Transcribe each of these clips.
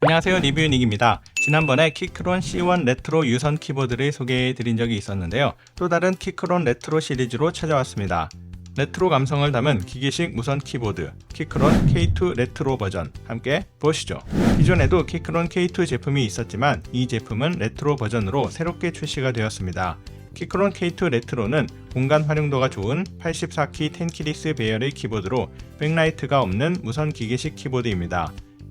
안녕하세요, 리뷰닉입니다. 지난번에 키크론 C1 레트로 유선 키보드를 소개해드린 적이 있었는데요. 또 다른 키크론 레트로 시리즈로 찾아왔습니다. 레트로 감성을 담은 기계식 무선 키보드 키크론 K2 레트로 버전 함께 보시죠. 기존에도 키크론 K2 제품이 있었지만 이 제품은 레트로 버전으로 새롭게 출시가 되었습니다. 키크론 K2 레트로는 공간 활용도가 좋은 84키 10키리스 배열의 키보드로 백라이트가 없는 무선 기계식 키보드입니다.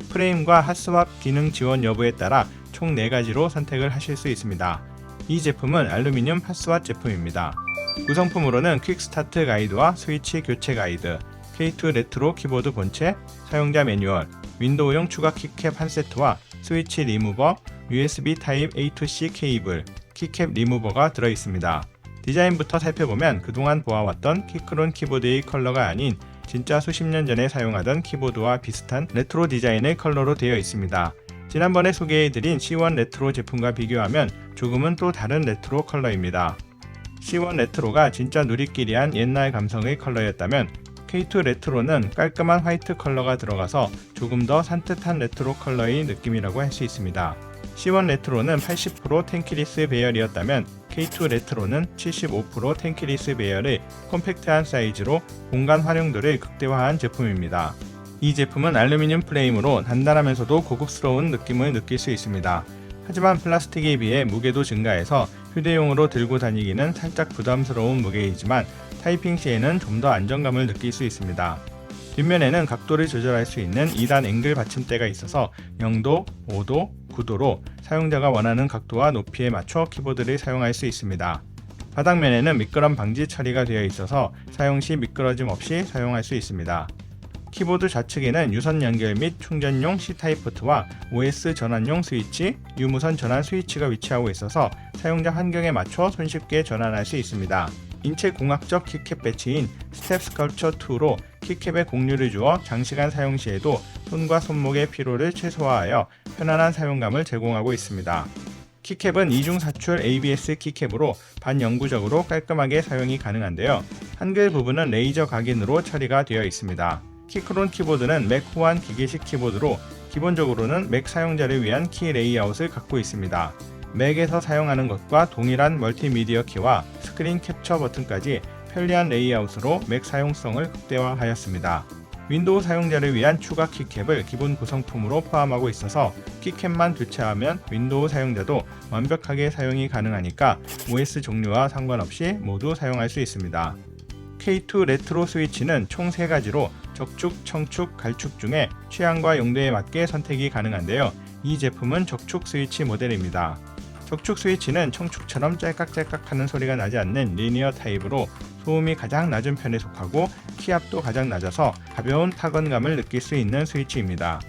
프레임과 핫스왑 기능 지원 여부에 따라 총 4가지로 선택을 하실 수 있습니다. 이 제품은 알루미늄 핫스왑 제품입니다. 구성품으로는 퀵스타트 가이드와 스위치 교체 가이드, K2 레트로 키보드 본체, 사용자 매뉴얼, 윈도우용 추가 키캡 한 세트와 스위치 리무버, USB 타입 A to-C 케이블, 키캡 리무버가 들어있습니다. 디자인부터 살펴보면 그동안 보아왔던 키크론 키보드의 컬러가 아닌 진짜 수십 년 전에 사용하던 키보드와 비슷한 레트로 디자인의 컬러로 되어 있습니다. 지난번에 소개해드린 C1 레트로 제품과 비교하면 조금은 또 다른 레트로 컬러입니다. C1 레트로가 진짜 누리끼리한 옛날 감성의 컬러였다면 K2 레트로는 깔끔한 화이트 컬러가 들어가서 조금 더 산뜻한 레트로 컬러의 느낌이라고 할 수 있습니다. C1 레트로는 80% 10키리스 배열이었다면 K2 레트로는 75% 10키리스 배열의 컴팩트한 사이즈로 공간 활용도를 극대화한 제품입니다. 이 제품은 알루미늄 프레임으로 단단하면서도 고급스러운 느낌을 느낄 수 있습니다. 하지만 플라스틱에 비해 무게도 증가해서 휴대용으로 들고 다니기는 살짝 부담스러운 무게이지만 타이핑 시에는 좀 더 안정감을 느낄 수 있습니다. 뒷면에는 각도를 조절할 수 있는 2단 앵글 받침대가 있어서 0도, 5도, 9도로 사용자가 원하는 각도와 높이에 맞춰 키보드를 사용할 수 있습니다. 바닥면에는 미끄럼 방지 처리가 되어 있어서 사용 시 미끄러짐 없이 사용할 수 있습니다. 키보드 좌측에는 유선 연결 및 충전용 C타입 포트와 OS 전환용 스위치, 유무선 전환 스위치가 위치하고 있어서 사용자 환경에 맞춰 손쉽게 전환할 수 있습니다. 인체 공학적 키캡 배치인 스텝 스컬처 2로 키캡에 공유를 주어 장시간 사용 시에도 손과 손목의 피로를 최소화하여 편안한 사용감을 제공하고 있습니다. 키캡은 이중 사출 ABS 키캡으로 반영구적으로 깔끔하게 사용이 가능한데요. 한글 부분은 레이저 각인으로 처리가 되어 있습니다. 키크론 키보드는 맥 호환 기계식 키보드로 기본적으로는 맥 사용자를 위한 키 레이아웃을 갖고 있습니다. 맥에서 사용하는 것과 동일한 멀티미디어 키와 스크린 캡처 버튼까지 편리한 레이아웃으로 맥 사용성을 극대화하였습니다. 윈도우 사용자를 위한 추가 키캡을 기본 구성품으로 포함하고 있어서 키캡만 교체하면 윈도우 사용자도 완벽하게 사용이 가능하니까 OS 종류와 상관없이 모두 사용할 수 있습니다. K2 레트로 스위치는 총 3가지로 적축, 청축, 갈축 중에 취향과 용도에 맞게 선택이 가능한데요. 이 제품은 적축 스위치 모델입니다. 적축 스위치는 청축처럼 짤깍짤깍 하는 소리가 나지 않는 리니어 타입으로 소음이 가장 낮은 편에 속하고 키압도 가장 낮아서 가벼운 타건감을 느낄 수 있는 스위치입니다.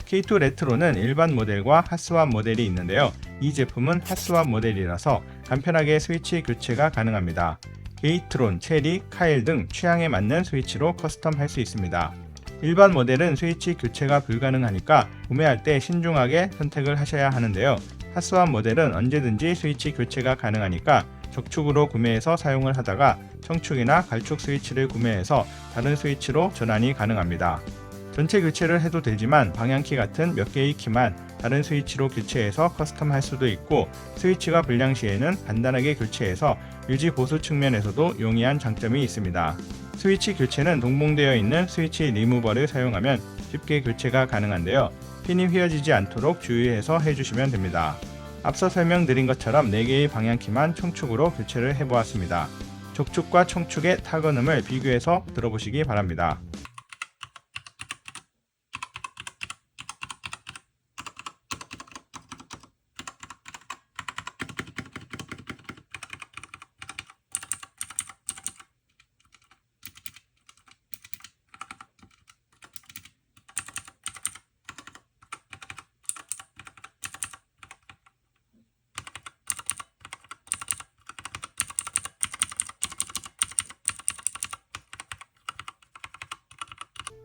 K2 레트로는 일반 모델과 핫스왑 모델이 있는데요. 이 제품은 핫스왑 모델이라서 간편하게 스위치 교체가 가능합니다. 게이트론, 체리, 카일 등 취향에 맞는 스위치로 커스텀할 수 있습니다. 일반 모델은 스위치 교체가 불가능하니까 구매할 때 신중하게 선택을 하셔야 하는데요. 핫스왑 모델은 언제든지 스위치 교체가 가능하니까 적축으로 구매해서 사용을 하다가 청축이나 갈축 스위치를 구매해서 다른 스위치로 전환이 가능합니다. 전체 교체를 해도 되지만 방향키 같은 몇 개의 키만 다른 스위치로 교체해서 커스텀할 수도 있고 스위치가 불량 시에는 간단하게 교체해서 유지 보수 측면에서도 용이한 장점이 있습니다. 스위치 교체는 동봉되어 있는 스위치 리무버를 사용하면 쉽게 교체가 가능한데요. 핀이 휘어지지 않도록 주의해서 해주시면 됩니다. 앞서 설명드린 것처럼 4개의 방향키만 청축으로 교체를 해보았습니다. 적축과 청축의 타건음을 비교해서 들어보시기 바랍니다.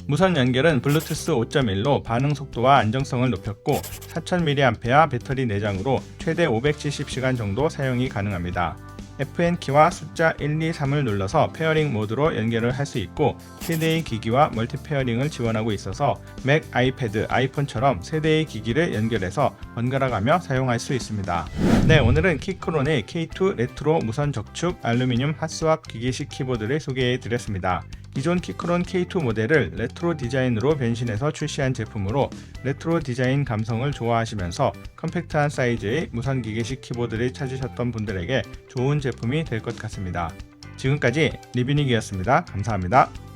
무선 연결은 블루투스 5.1로 반응 속도와 안정성을 높였고 4000mAh 배터리 내장으로 최대 570시간 정도 사용이 가능합니다. FN키와 숫자 1, 2, 3을 눌러서 페어링 모드로 연결을 할 수 있고 세대의 기기와 멀티 페어링을 지원하고 있어서 맥, 아이패드, 아이폰처럼 세대의 기기를 연결해서 번갈아가며 사용할 수 있습니다. 네, 오늘은 키크론의 K2 레트로 무선 적축 알루미늄 핫스왑 기계식 키보드를 소개해 드렸습니다. 기존 키크론 K2 모델을 레트로 디자인으로 변신해서 출시한 제품으로 레트로 디자인 감성을 좋아하시면서 컴팩트한 사이즈의 무선 기계식 키보드를 찾으셨던 분들에게 좋은 제품이 될 것 같습니다. 지금까지 리뷰닉이었습니다. 감사합니다.